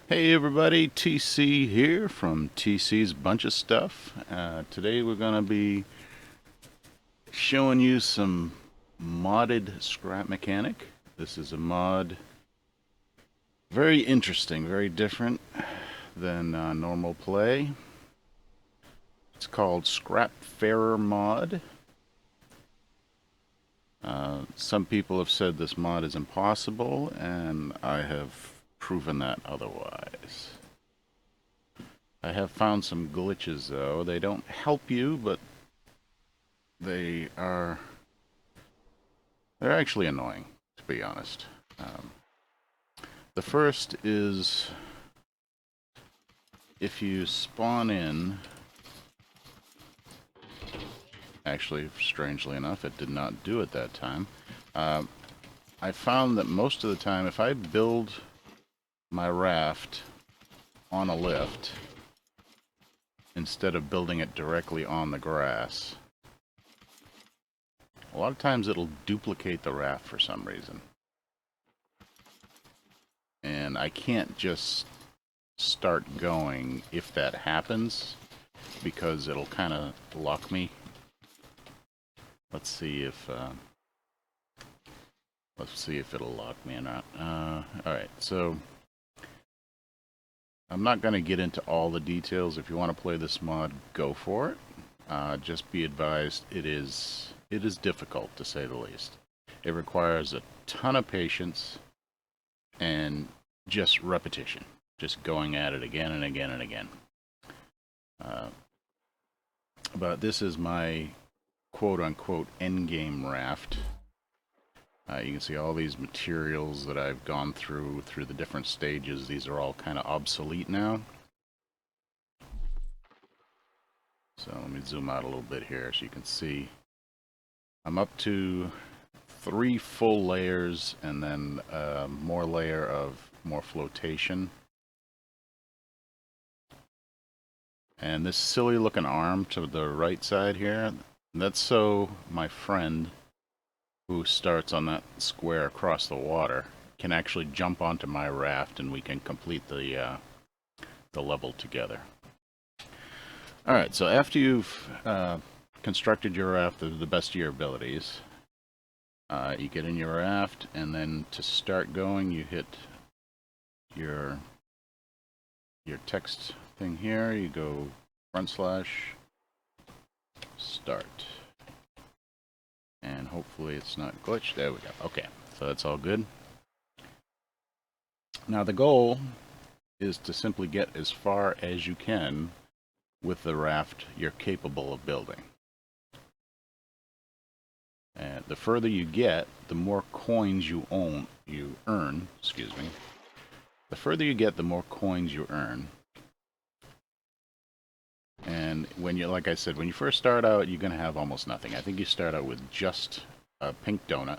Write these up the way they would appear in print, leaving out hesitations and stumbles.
Hey everybody, TC here from TC's Bunch of Stuff. Today we're going to be showing you some modded scrap mechanic. This is a mod very interesting, very different than normal play. It's called Scrap Farer mod. Some people have said this mod is impossible, and I have proven that otherwise. I have found some glitches though. They don't help you, but they are they're actually annoying, to be honest. The first is if you spawn in. Actually, strangely enough, it did not do it that time. I found that most of the time, if I build my raft on a lift instead of building it directly on the grass, a lot of times it'll duplicate the raft for some reason. And I can't just start going if that happens, because it'll kind of lock me. Let's see if it'll lock me or not. Alright, so I'm not going to get into all the details. If you want to play this mod, go for it. Just be advised, it is difficult, to say the least. It requires a ton of patience and just repetition. Just going at it again and again and again. But this is my quote-unquote endgame raft. You can see all these materials that I've gone through the different stages. These are all kind of obsolete now. So let me zoom out a little bit here so you can see. I'm up to 3 full layers and then more layer of more flotation. And this silly looking arm to the right side here, that's so my friend who starts on that square across the water can actually jump onto my raft and we can complete the level together. Alright, so after you've constructed your raft to the best of your abilities, you get in your raft, and then to start going you hit your text thing here, you go / start. And hopefully it's not glitched. There we go. Okay, so that's all good. Now the goal is to simply get as far as you can with the raft you're capable of building. And the further you get, the more coins you earn, excuse me. The further you get, the more coins you earn. And when you, like I said, when you first start out, you're going to have almost nothing. I think you start out with just a pink donut,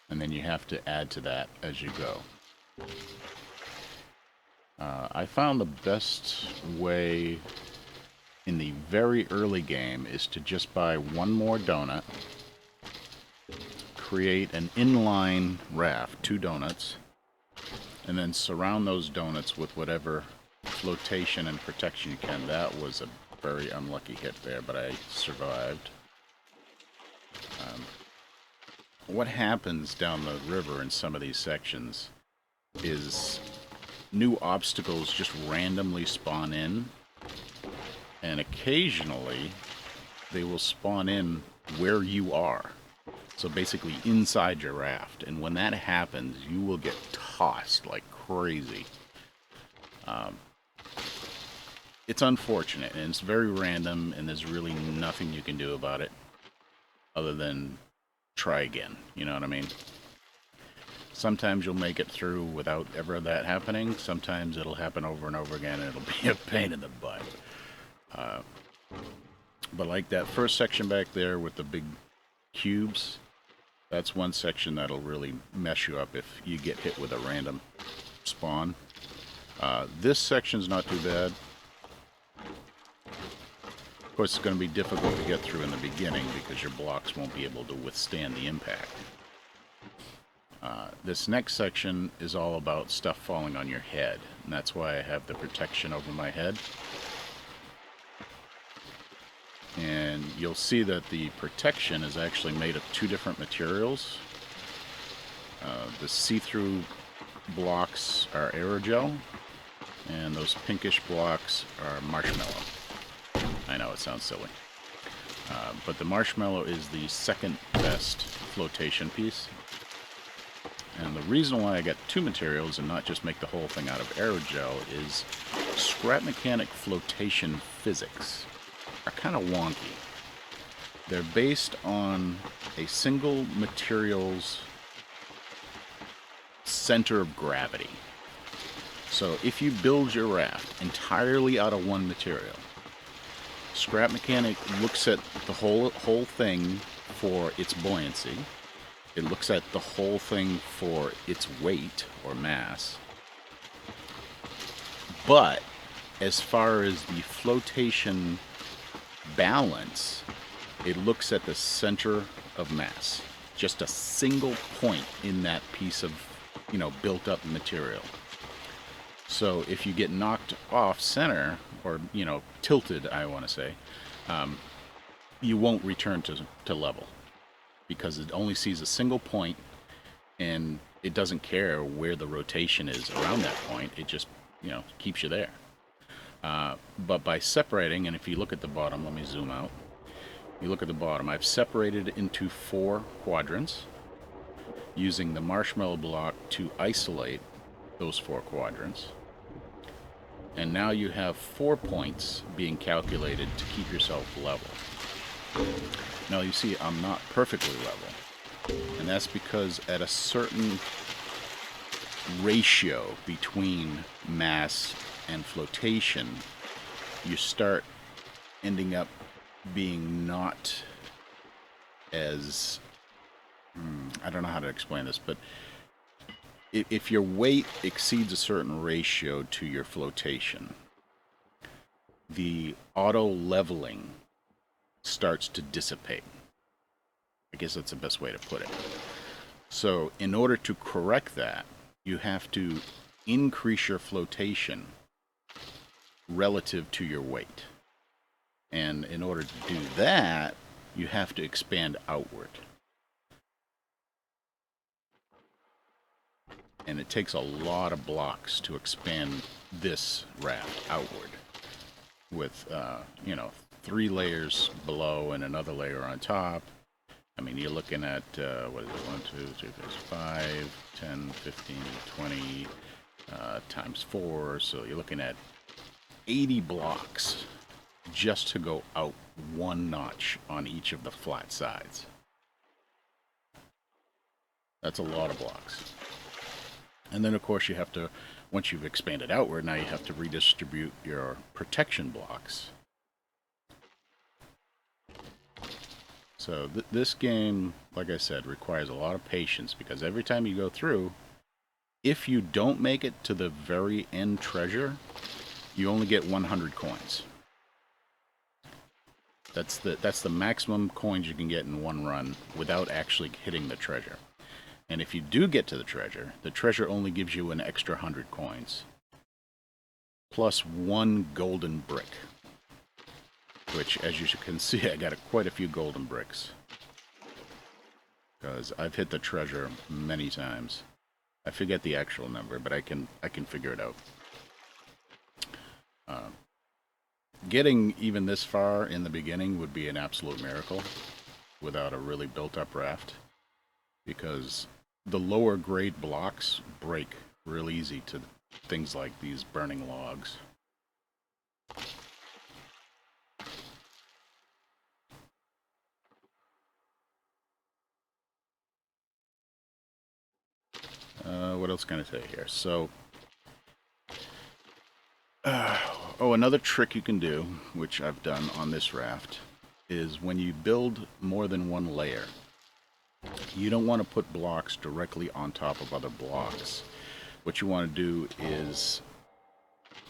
and then you have to add to that as you go. I found the best way in the very early game is to just buy one more donut, create an inline raft, 2 donuts, and then surround those donuts with whatever flotation and protection you can. That was a very unlucky hit there, but I survived. What happens down the river in some of these sections is new obstacles just randomly spawn in, and occasionally they will spawn in where you are. So basically inside your raft, and when that happens, you will get tossed like crazy. It's unfortunate, and it's very random, and there's really nothing you can do about it other than try again. You know what I mean? Sometimes you'll make it through without ever that happening. Sometimes it'll happen over and over again, and it'll be a pain in the butt. But like that first section back there with the big cubes, that's one section that'll really mess you up if you get hit with a random spawn. This section's not too bad. Of course, it's going to be difficult to get through in the beginning because your blocks won't be able to withstand the impact. This next section is all about stuff falling on your head, and that's why I have the protection over my head. And you'll see that the protection is actually made of two different materials. The see-through blocks are aerogel, and those pinkish blocks are marshmallow. I know it sounds silly. But the marshmallow is the second best flotation piece. And the reason why I got two materials and not just make the whole thing out of aerogel is scrap mechanic flotation physics are kind of wonky. They're based on a single material's center of gravity. So if you build your raft entirely out of one material, scrap mechanic looks at the whole thing for its buoyancy. It looks at the whole thing for its weight or mass. But as far as the flotation balance, it looks at the center of mass. Just a single point in that piece of, built up material. So if you get knocked off center, or, tilted, I want to say, you won't return to level. Because it only sees a single point, and it doesn't care where the rotation is around that point. It just, keeps you there. But by separating, and if you look at the bottom, let me zoom out. You look at the bottom, I've separated into 4 quadrants using the marshmallow block to isolate those 4 quadrants. And now you have 4 points being calculated to keep yourself level. Now you see I'm not perfectly level, and that's because at a certain ratio between mass and flotation, you start ending up being not as, I don't know how to explain this, but if your weight exceeds a certain ratio to your flotation, the auto leveling starts to dissipate. I guess that's the best way to put it. So in order to correct that, you have to increase your flotation relative to your weight. And in order to do that, you have to expand outward. And it takes a lot of blocks to expand this raft outward with, 3 layers below and another layer on top. I mean, you're looking at, 1, 2, 3, 4, 5, 10, 15, 20 times 4. So you're looking at 80 blocks just to go out 1 notch on each of the flat sides. That's a lot of blocks. And then, of course, you have to, once you've expanded outward, now you have to redistribute your protection blocks. So this game, like I said, requires a lot of patience, because every time you go through, if you don't make it to the very end treasure, you only get 100 coins. That's the maximum coins you can get in one run without actually hitting the treasure. And if you do get to the treasure only gives you an extra 100 coins. Plus 1 golden brick. Which, as you can see, I got quite a few golden bricks. Because I've hit the treasure many times. I forget the actual number, but I can figure it out. Getting even this far in the beginning would be an absolute miracle without a really built-up raft. Because the lower grade blocks break real easy to things like these burning logs. What else can I say here? So, another trick you can do, which I've done on this raft, is when you build more than 1 layer, you don't want to put blocks directly on top of other blocks. What you want to do is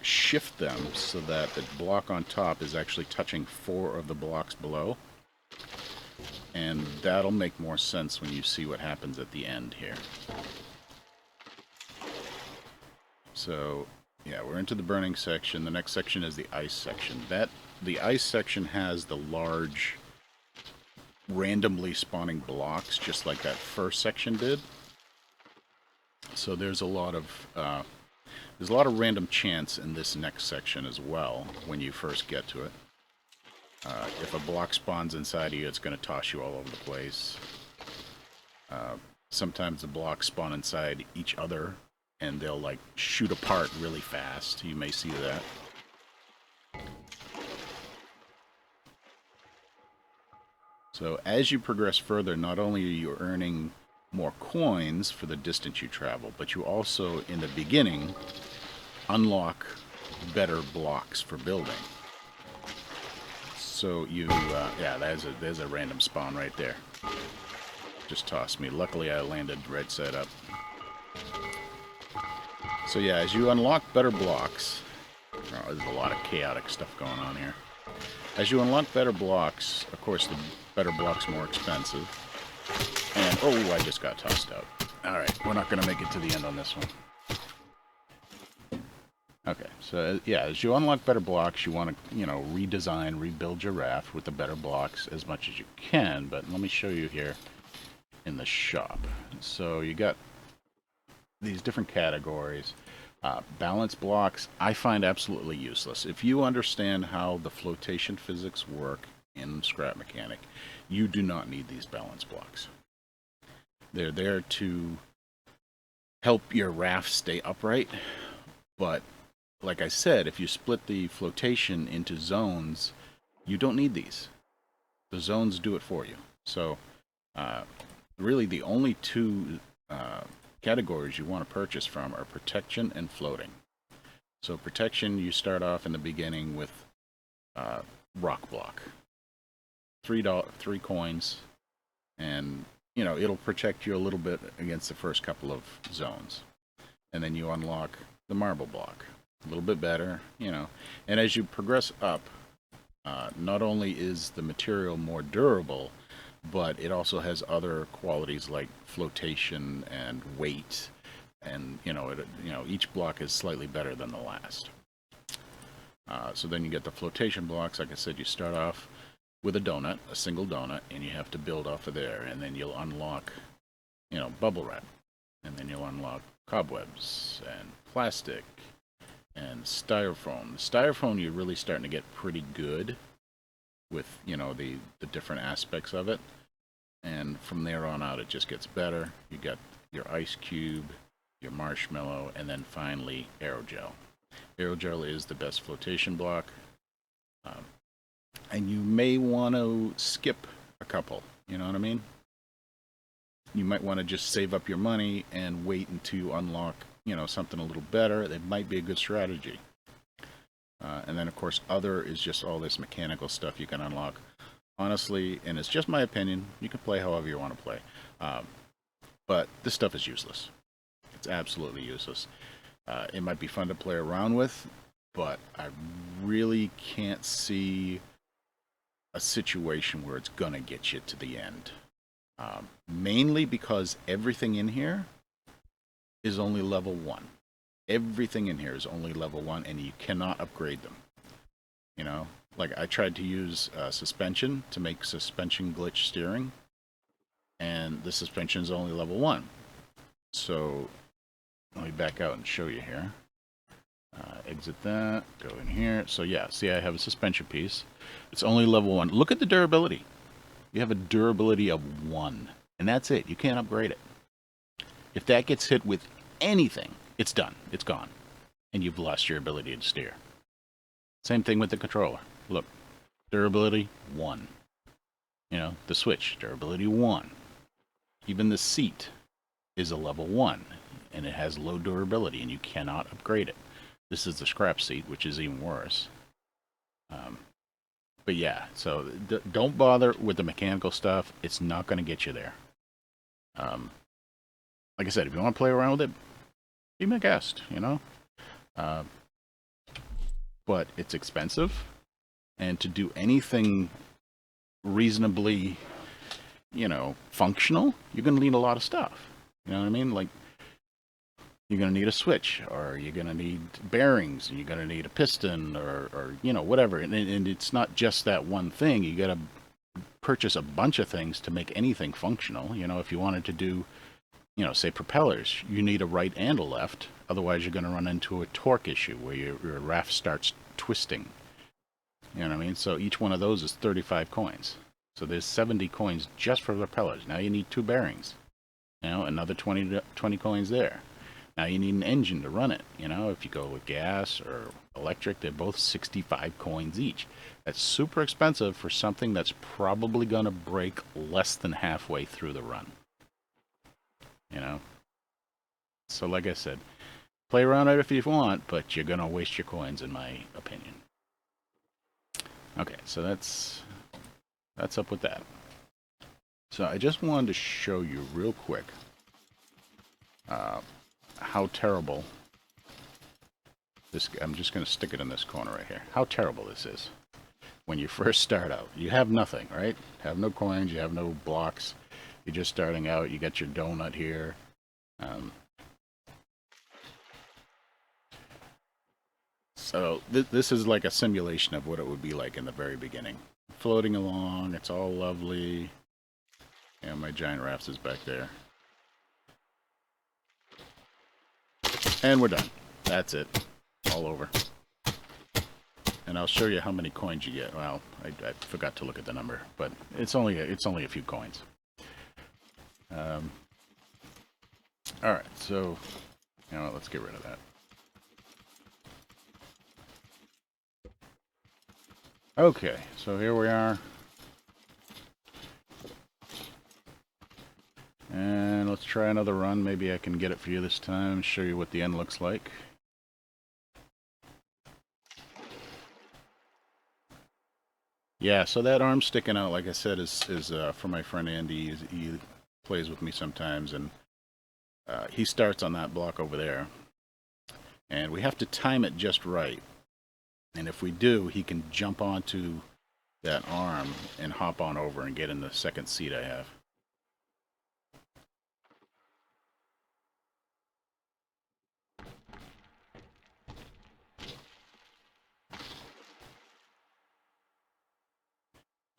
shift them so that the block on top is actually touching 4 of the blocks below. And that'll make more sense when you see what happens at the end here. So, yeah, we're into the burning section. The next section is the ice section. The ice section has the large, randomly spawning blocks, just like that first section did. So there's a lot of random chance in this next section as well when you first get to it. If a block spawns inside of you, it's going to toss you all over the place. Sometimes the blocks spawn inside each other, and they'll like shoot apart really fast. You may see that. So as you progress further, not only are you earning more coins for the distance you travel, but you also, in the beginning, unlock better blocks for building. So you, yeah, there's a random spawn right there. Just tossed me. Luckily, I landed right side up. So yeah, as you unlock better blocks, oh, there's a lot of chaotic stuff going on here. As you unlock better blocks, of course, the better blocks are more expensive. And, oh, I just got tossed out. Alright, we're not going to make it to the end on this one. Okay, so, yeah, as you unlock better blocks, you want to, redesign, rebuild your raft with the better blocks as much as you can. But let me show you here in the shop. So you got these different categories. Balance blocks, I find absolutely useless. If you understand how the flotation physics work in Scrap Mechanic, you do not need these balance blocks. They're there to help your raft stay upright, but like I said, if you split the flotation into zones, you don't need these. The zones do it for you. So, really the only two categories you want to purchase from are protection and floating. So protection, you start off in the beginning with rock block, $3, 3 coins, and it'll protect you a little bit against the first couple of zones, and then you unlock the marble block, a little bit better, and as you progress up, not only is the material more durable, but it also has other qualities like flotation and weight, and each block is slightly better than the last. So then you get the flotation blocks. Like I said, you start off with a donut, a single donut, and you have to build off of there, and then you'll unlock, bubble wrap, and then you'll unlock cobwebs and plastic and styrofoam. Styrofoam, you're really starting to get pretty good with the different aspects of it, and from there on out it just gets better. You got your ice cube, your marshmallow, and then finally aerogel. Aerogel is the best flotation block, and you may want to skip a couple, you know what I mean? You might want to just save up your money and wait until you unlock something a little better. That might be a good strategy. And then, of course, other is just all this mechanical stuff you can unlock. Honestly, and it's just my opinion, you can play however you want to play. But this stuff is useless. It's absolutely useless. It might be fun to play around with, but I really can't see a situation where it's going to get you to the end. Mainly because everything in here is only level 1. Everything in here is only level 1, and you cannot upgrade them. Like I tried to use suspension to make suspension glitch steering, and the suspension is only level 1. So let me back out and show you here. Exit that, go in here. So yeah, see, I have a suspension piece. It's only level 1. Look at the durability. You have a durability of 1, and that's it. You can't upgrade it. If that gets hit with anything, it's done. It's gone. And you've lost your ability to steer. Same thing with the controller. Look, durability 1. The switch, durability 1. Even the seat is a level 1, and it has low durability, and you cannot upgrade it. This is the scrap seat, which is even worse. But yeah, so don't bother with the mechanical stuff. It's not going to get you there. Like I said, if you want to play around with it, be my guest, but it's expensive, and to do anything reasonably you know, functional, you're going to need a lot of stuff. You know what I mean? Like, you're going to need a switch, or you're going to need bearings, and you're going to need a piston, or you know, whatever. And it's not just that one thing. You got to purchase a bunch of things to make anything functional. You know, if you wanted to do, you know, say propellers, you need a right and a left. Otherwise, you're going to run into a torque issue where your raft starts twisting. You know what I mean? So each one of those is 35 coins. So there's 70 coins just for propellers. Now you need 2 bearings. You know, another 20 coins there. Now you need an engine to run it. You know, if you go with gas or electric, they're both 65 coins each. That's super expensive for something that's probably going to break less than halfway through the run. You know? So like I said, play around it if you want, but you're going to waste your coins in my opinion. Okay, so that's up with that. So I just wanted to show you real quick how terrible this, I'm just going to stick it in this corner right here, how terrible this is. When you first start out, you have nothing, right? Have no coins, you have no blocks. You're just starting out, you got your donut here. So this is like a simulation of what it would be like in the very beginning. Floating along, it's all lovely. Yeah, my giant rafts is back there. And we're done. That's it. All over. And I'll show you how many coins you get. Well, I forgot to look at the number, but it's only a few coins. All right, so you know what, let's get rid of that. Okay, so here we are. And let's try another run. Maybe I can get it for you this time and show you what the end looks like. Yeah, so that arm sticking out, like I said, is for my friend Andy. He plays with me sometimes, and he starts on that block over there. And we have to time it just right. And if we do, he can jump onto that arm and hop on over and get in the second seat I have.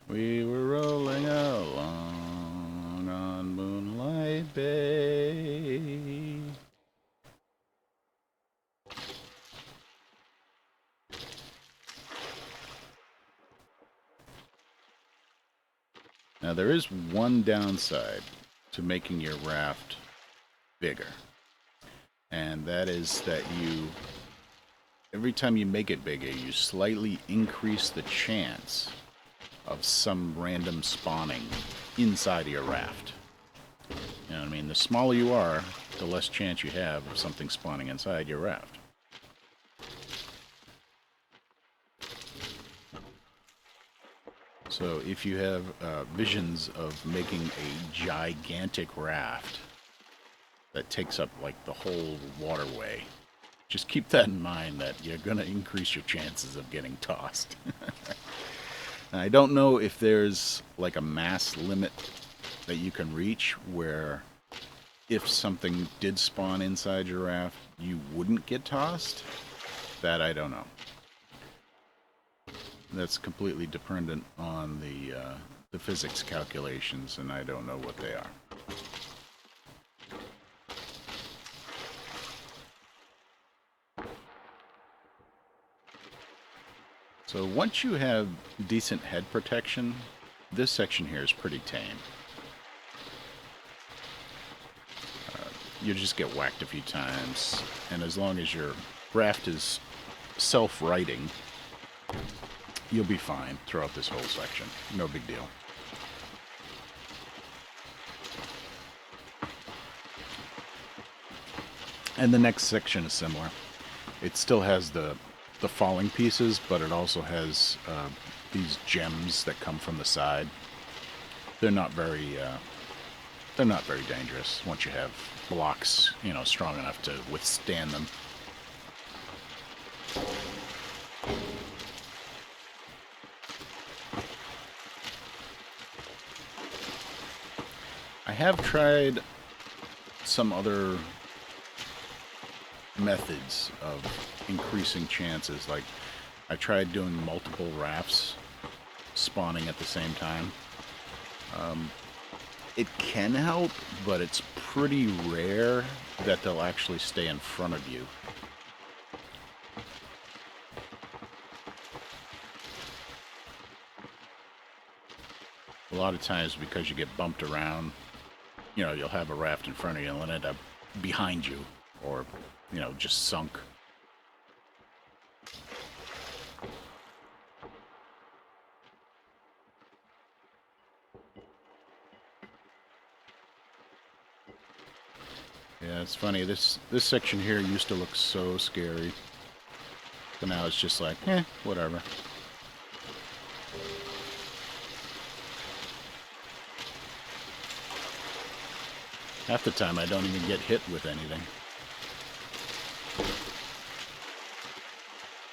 We were rolling along on Moonlight Bay. Now there is one downside to making your raft bigger. And that is that every time you make it bigger, you slightly increase the chance of some random spawning inside of your raft. You know what I mean? The smaller you are, the less chance you have of something spawning inside your raft. So if you have visions of making a gigantic raft that takes up like the whole waterway, just keep that in mind, that you're going to increase your chances of getting tossed. I don't know if there's like a mass limit that you can reach where if something did spawn inside your raft, you wouldn't get tossed. That I don't know. That's completely dependent on the physics calculations, and I don't know what they are. So once you have decent head protection, this section here is pretty tame. You just get whacked a few times, and as long as your raft is self-righting, you'll be fine throughout this whole section. No big deal. And the next section is similar. It still has the falling pieces, but it also has these gems that come from the side. They're not very dangerous once you have blocks, you know, strong enough to withstand them. have tried some other methods of increasing chances. Like, I tried doing multiple rafts spawning at the same time. It can help, but it's pretty rare that they'll actually stay in front of you. A lot of times, because you get bumped around, you know, you'll have a raft in front of you and it'll end up behind you, or, you know, just sunk. Yeah, it's funny. This section here used to look so scary, but now it's just like, whatever. Half the time I don't even get hit with anything.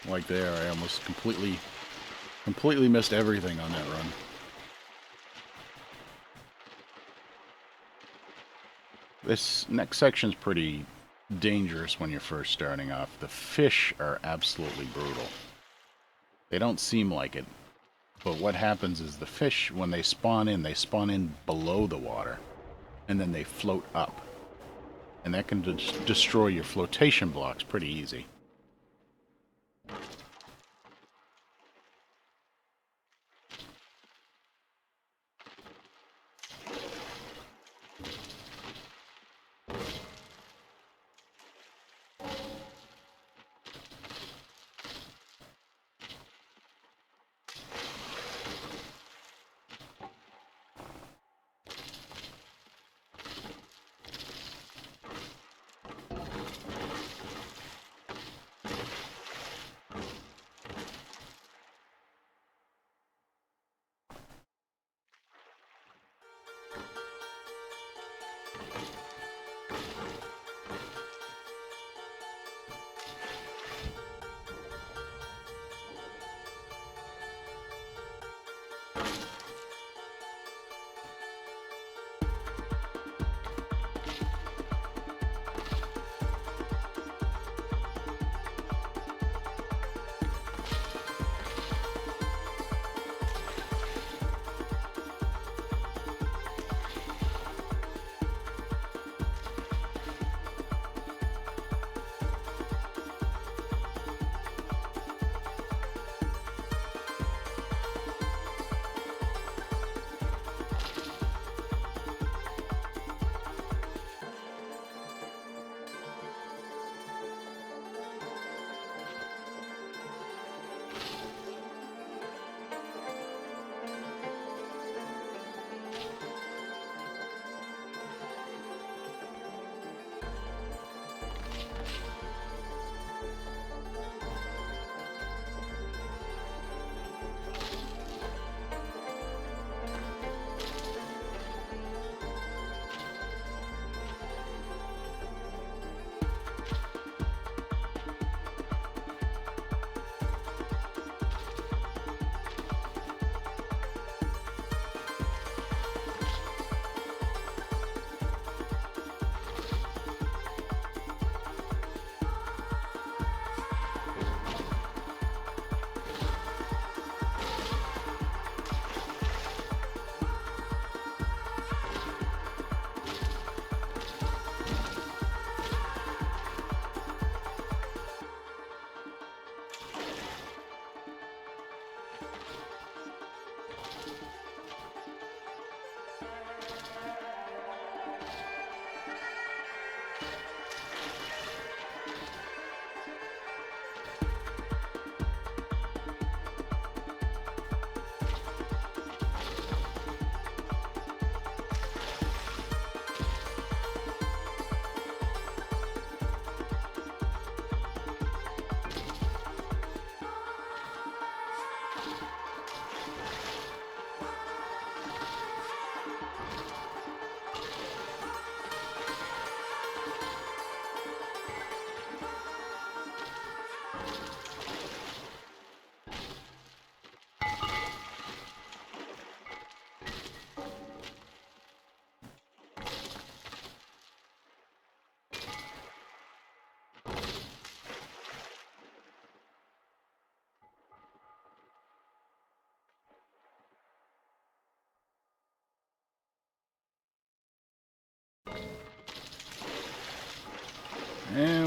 Like there, I almost completely missed everything on that run. This next section's pretty dangerous when you're first starting off. The fish are absolutely brutal. They don't seem like it, but what happens is the fish, when they spawn in below the water, and then they float up. And that can destroy your flotation blocks pretty easy.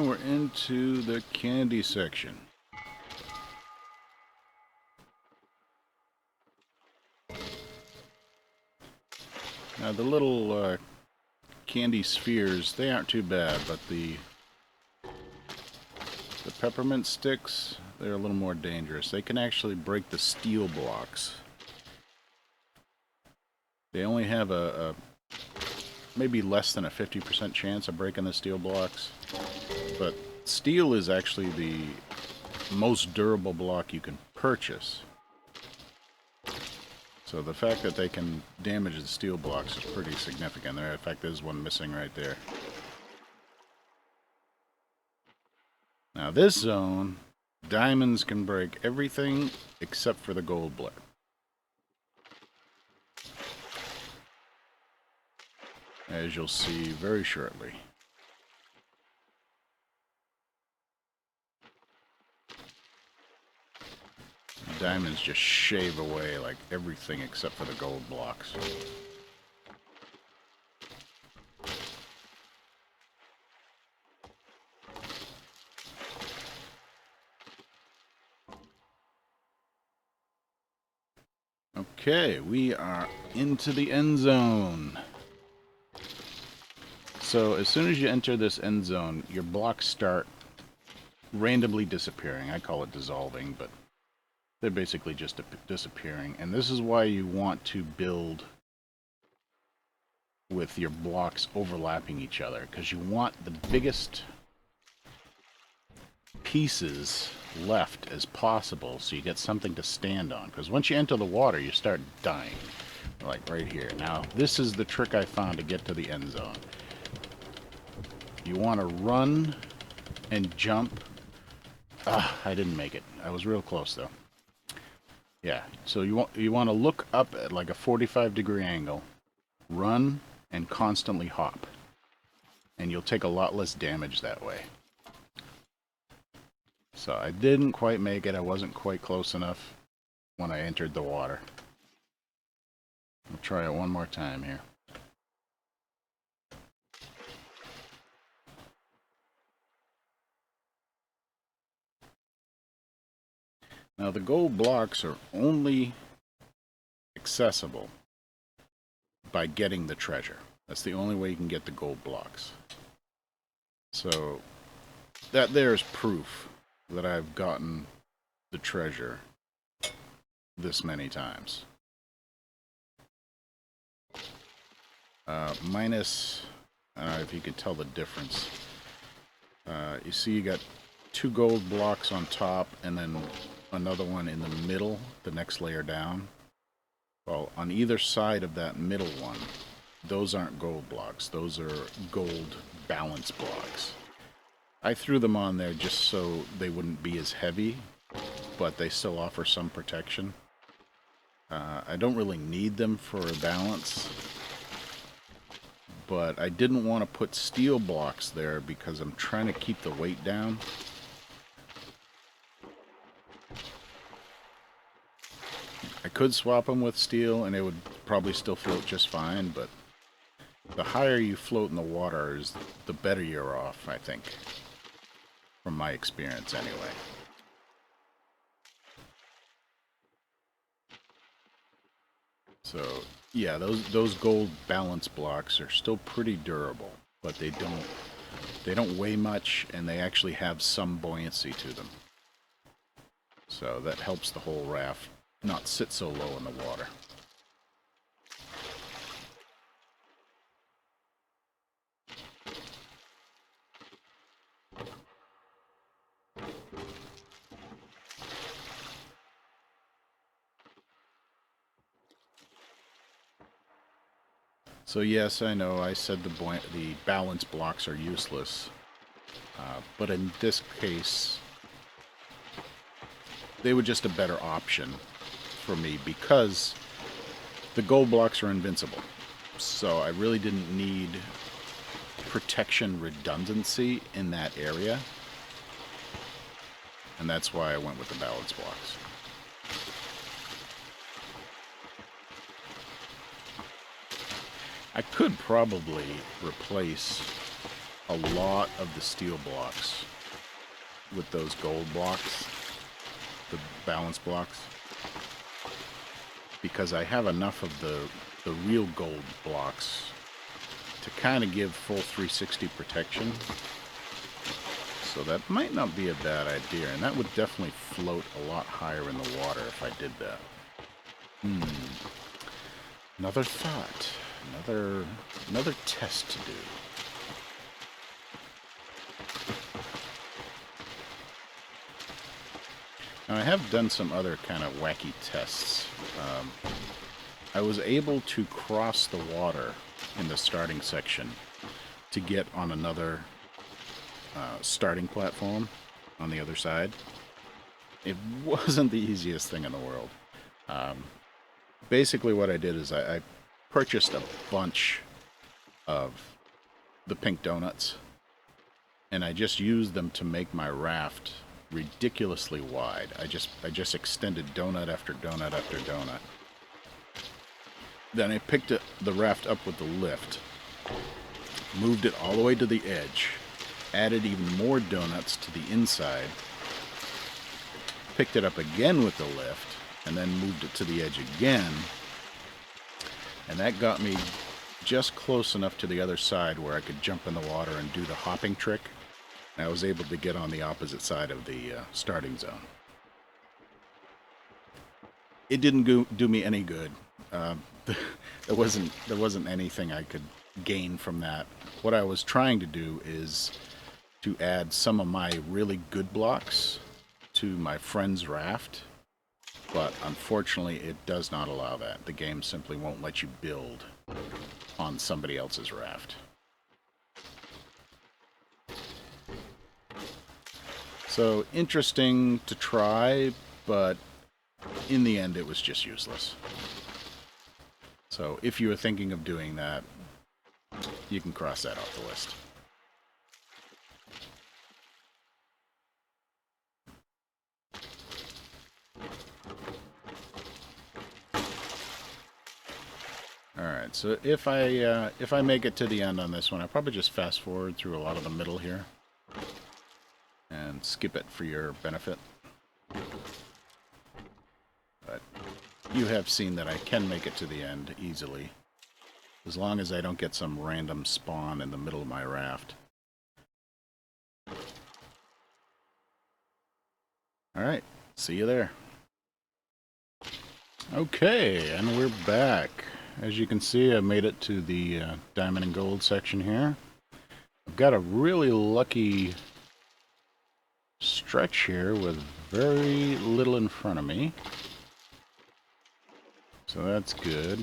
And we're into the candy section. Now the little candy spheres, they aren't too bad, but the peppermint sticks, they're a little more dangerous. They can actually break the steel blocks. They only have a maybe less than a 50% chance of breaking the steel blocks, but steel is actually the most durable block you can purchase. So the fact that they can damage the steel blocks is pretty significant. There, in fact, there's one missing right there. Now this zone, diamonds can break everything except for the gold block. As you'll see very shortly. Diamonds just shave away like everything except for the gold blocks. Okay, we are into the end zone. So as soon as you enter this end zone, your blocks start randomly disappearing. I call it dissolving, but they're basically just disappearing. And this is why you want to build with your blocks overlapping each other, because you want the biggest pieces left as possible so you get something to stand on. Because once you enter the water, you start dying. Like right here. Now, this is the trick I found to get to the end zone. You want to run and jump. Ah, I didn't make it. I was real close though. Yeah, so you want to look up at like a 45-degree angle, run, and constantly hop. And you'll take a lot less damage that way. So I didn't quite make it. I wasn't quite close enough when I entered the water. I'll try it one more time here. Now the gold blocks are only accessible by getting the treasure. That's the only way you can get the gold blocks. So that there is proof that I've gotten the treasure this many times. Minus, I don't know if you can tell the difference. You see you got 2 gold blocks on top and then another one in the middle, the next layer down. Well, on either side of that middle one, those aren't gold blocks. Those are gold balance blocks. I threw them on there just so they wouldn't be as heavy, but they still offer some protection. I don't really need them for a balance, but I didn't want to put steel blocks there because I'm trying to keep the weight down. I could swap them with steel and it would probably still float just fine, but the higher you float in the water is the better you're off, I think. From my experience anyway. So yeah, those gold balance blocks are still pretty durable, but they don't weigh much and they actually have some buoyancy to them. So that helps the whole raft not sit so low in the water. So yes, I know I said the balance blocks are useless, but in this case, they were just a better option for me because the gold blocks are invincible. So I really didn't need protection redundancy in that area, and that's why I went with the balance blocks. I could probably replace a lot of the steel blocks with those gold blocks, the balance blocks, because I have enough of the real gold blocks to kind of give full 360 protection. So that might not be a bad idea, and that would definitely float a lot higher in the water if I did that. Another thought. Another test to do. Now, I have done some other kind of wacky tests. I was able to cross the water in the starting section to get on another starting platform on the other side. It wasn't the easiest thing in the world. Basically what I did is I purchased a bunch of the pink donuts, and I just used them to make my raft ridiculously wide. I just extended donut after donut after donut. Then I picked the raft up with the lift, moved it all the way to the edge, added even more donuts to the inside, picked it up again with the lift, and then moved it to the edge again. And that got me just close enough to the other side where I could jump in the water and do the hopping trick. And I was able to get on the opposite side of the starting zone. It didn't do me any good. There wasn't anything I could gain from that. What I was trying to do is to add some of my really good blocks to my friend's raft, but unfortunately it does not allow that. The game simply won't let you build on somebody else's raft. So interesting to try, but in the end it was just useless. So if you were thinking of doing that, you can cross that off the list. Alright, so if I make it to the end on this one, I'll probably just fast forward through a lot of the middle here and skip it for your benefit. But you have seen that I can make it to the end easily, as long as I don't get some random spawn in the middle of my raft. Alright, see you there. Okay, and we're back. As you can see, I made it to the diamond and gold section here. I've got a really lucky stretch here with very little in front of me. So that's good.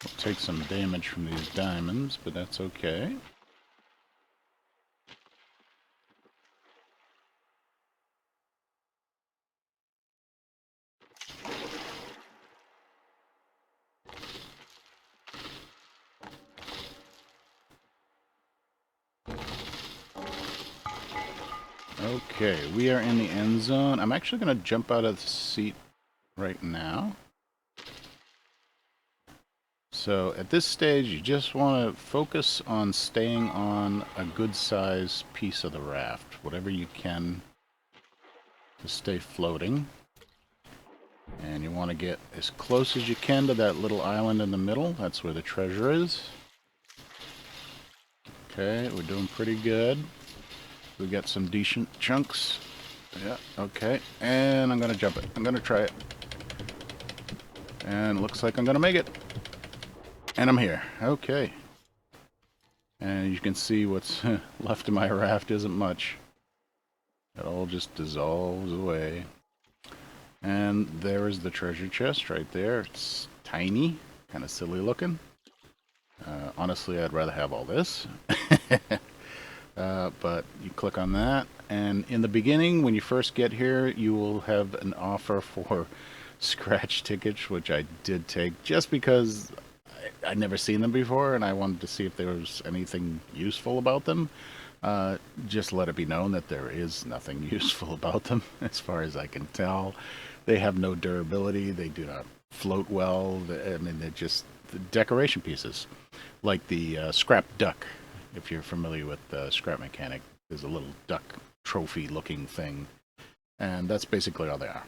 We'll take some damage from these diamonds, but that's okay. Okay, we are in the end zone. I'm actually going to jump out of the seat right now. So at this stage, you just want to focus on staying on a good size piece of the raft, whatever you can to stay floating. And you want to get as close as you can to that little island in the middle. That's where the treasure is. Okay, we're doing pretty good. We got some decent chunks. Yeah, okay. And I'm going to jump it. I'm going to try it. And it looks like I'm going to make it. And I'm here. Okay. And you can see what's left of my raft isn't much. It all just dissolves away. And there is the treasure chest right there. It's tiny, kind of silly looking. Honestly, I'd rather have all this. But you click on that, and in the beginning, when you first get here, you will have an offer for scratch tickets, which I did take just because I'd never seen them before, and I wanted to see if there was anything useful about them. Just let it be known that there is nothing useful about them, as far as I can tell. They have no durability. They do not float well. I mean, they're just decoration pieces, like the scrap duck. If you're familiar with scrap mechanic, there's a little duck trophy-looking thing, and that's basically all they are.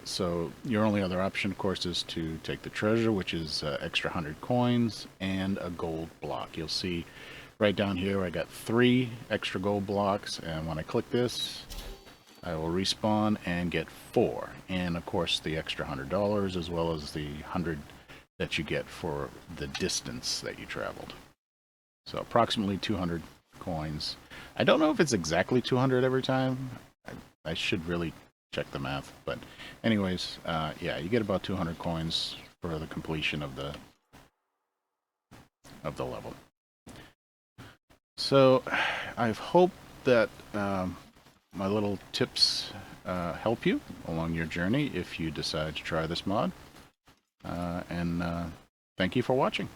So your only other option, of course, is to take the treasure, which is extra 100 coins and a gold block. You'll see right down here I got 3 extra gold blocks, and when I click this, I will respawn and get 4. And of course the extra $100, as well as the 100 that you get for the distance that you traveled. So approximately 200 coins. I don't know if it's exactly 200 every time. I should really check the math, but anyways, yeah, you get about 200 coins for the completion of the level. So I hope that my little tips help you along your journey if you decide to try this mod, and thank you for watching.